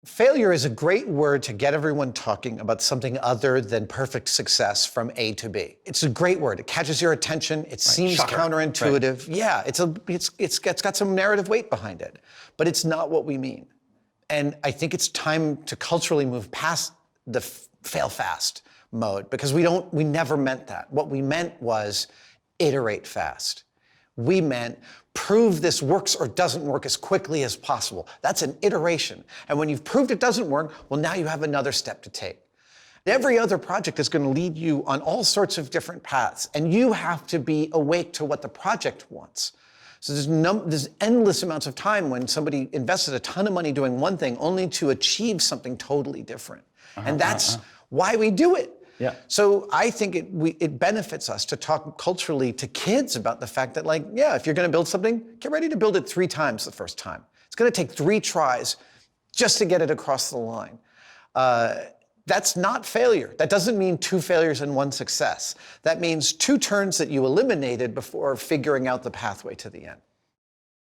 Failure is a great word to get everyone talking about something other than perfect success from A to B. It's a great word. It catches your attention. It seems Shocker. counterintuitive. Right. Yeah, it's got some narrative weight behind it, but it's not what we mean. And I think it's time to culturally move past the fail fast mode, because we never meant that. What we meant was iterate fast. We meant prove this works or doesn't work as quickly as possible. That's an iteration. And when you've proved it doesn't work, well, now you have another step to take. Every other project is going to lead you on all sorts of different paths, and you have to be awake to what the project wants. So there's endless amounts of time when somebody invested a ton of money doing one thing only to achieve something totally different. And that's why we do it. Yeah. So I think it benefits us to talk culturally to kids about the fact that, like, yeah, if you're going to build something, get ready to build it 3 times the first time. It's going to take 3 tries just to get it across the line. That's not failure. That doesn't mean 2 failures and 1 success. That means 2 turns that you eliminated before figuring out the pathway to the end.